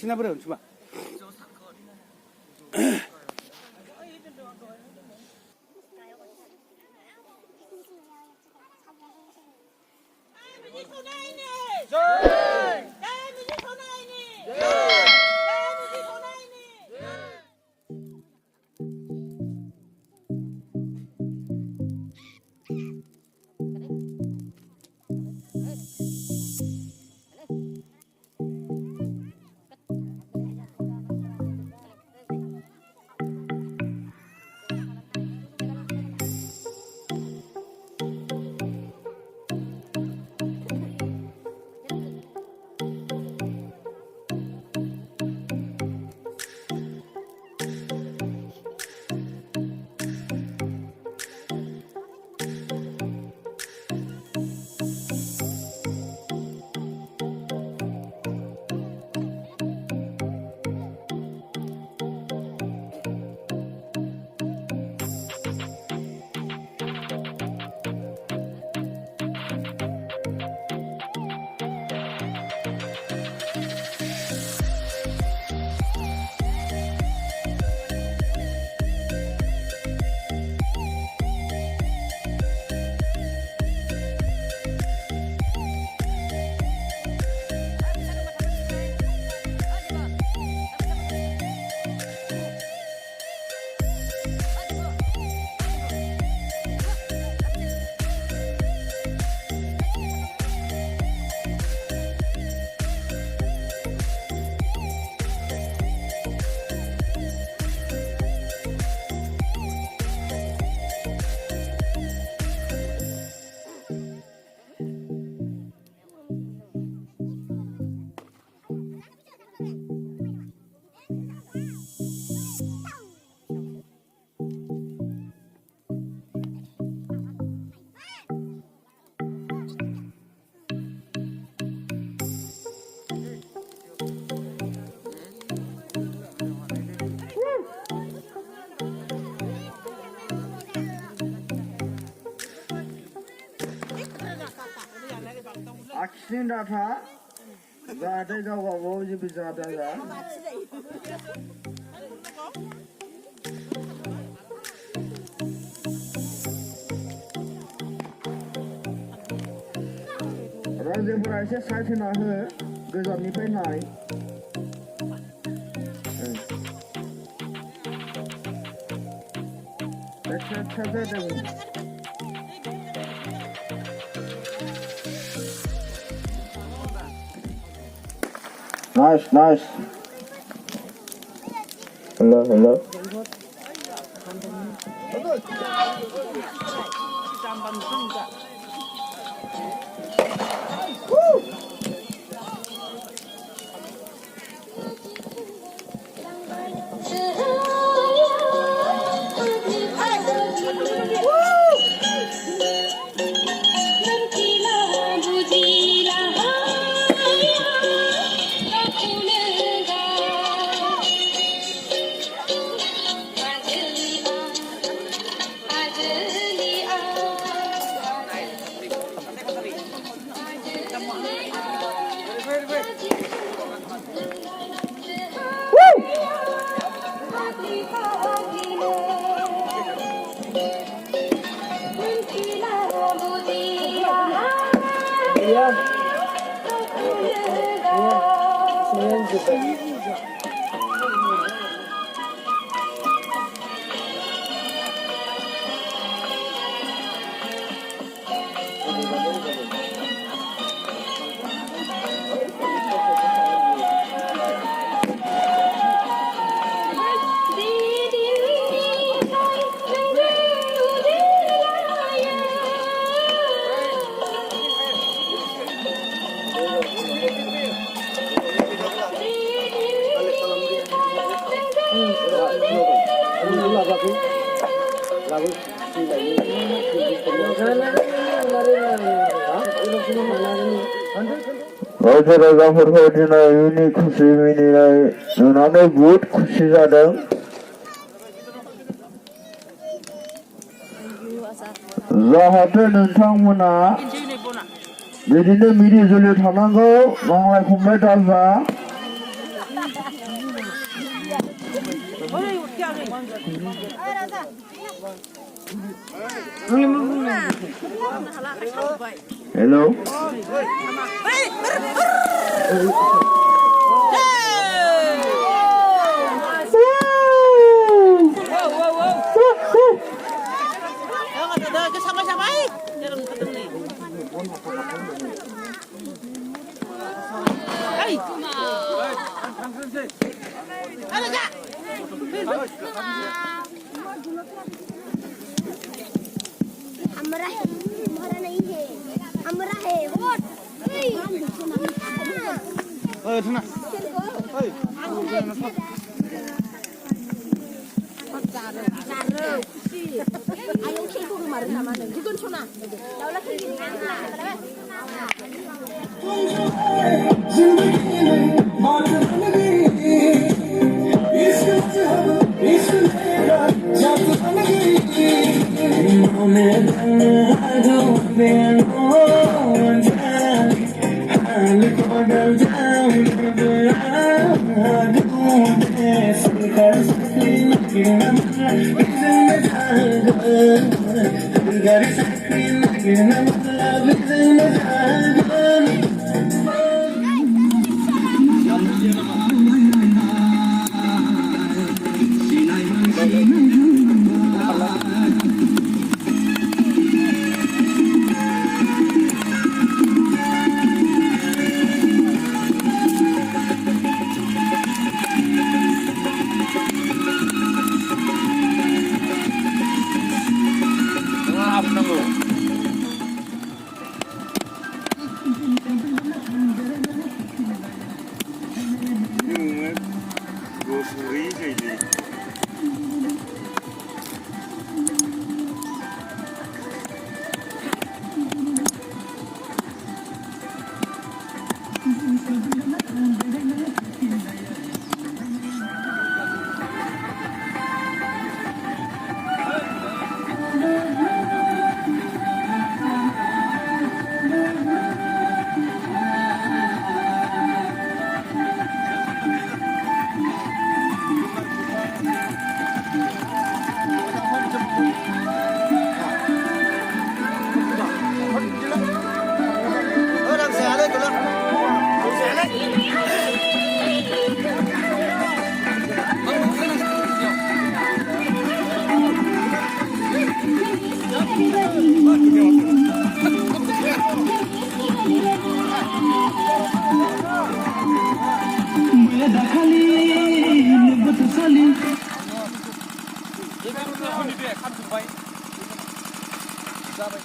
Sini bro, coba. Action data, जाते का वो जो भी जाता है राजेपुर ऐसे साइड ना है गजब पे नहीं अच्छा दे Nice. Hello. राजाफोरखौ दिनै इउनि खुसि मिनिनाय नुनानै बहुद खुसि जादों जाहाथे नोंथांमोना बिदिनो मिलि जुलि थानांगौ नांलाय खमलाय दाजा हेलौ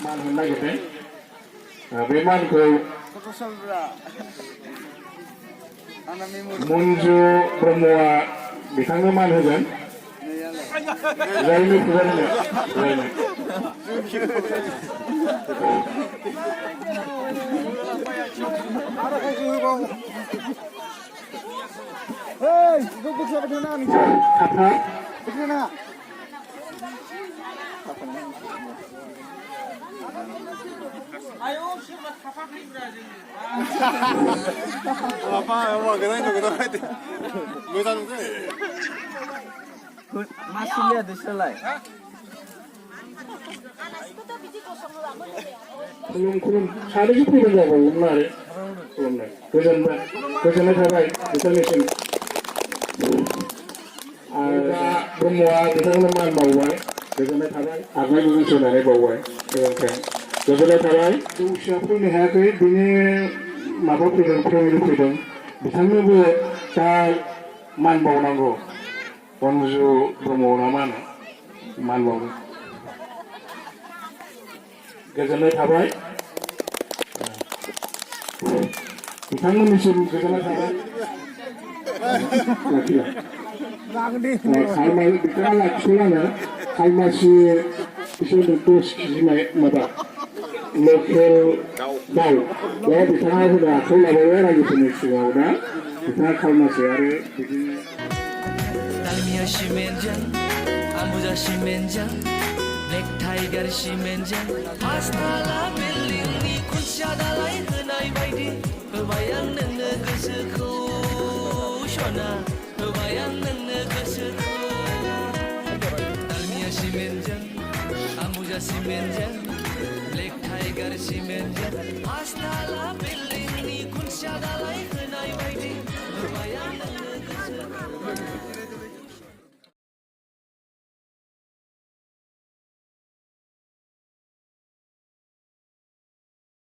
मान होनो नागिरदों बे मानखौ मन्जु ब्रह्मआ बिथांनो मान होगोन जायनि खुगा होनो 아빠 엄마 그다음에 왜 사는데? 마실래야 드실래? 그럼 사르기 피는다고 엄마를 그럼네 그전에 가봐이 그전에신 브로모와 그전에만 바우와이 그전에 가봐이 아가이 무슨소나네 바우와이 그런데 그전에 가봐이 우시아 풀리 하야그이 비니 마법 피든 프레미를 피든 비상무부 잘만 바우나고 원주 브로모나만 만 바우 그전에 가봐이 비상무니심 그전에 가봐이 갈말 비까라 출라나 갈맛이 이소는 또 시키지마 마다 로컬 다우 왜 비상하구나 콜라보레라고 보내주시구나 비상 갈맛이 아래 달미어 시멘장 아무자 시멘장 ब्लेक टाइगार सिमेन्टजों पासताला बिल्डिंनि खुन्थिया दालाय होनाय बायदि होबाय आं नोंनो गोसोखौ सना होबाय आं नोंनो गोसोखौ दालमिया सिमेन्टजों आम्बुजा सिमेन्टजों ब्लेक टाइगार सिमेन्टजों पासताला बिल्डिंनि खुन्थिया दालाय होनाय बायदि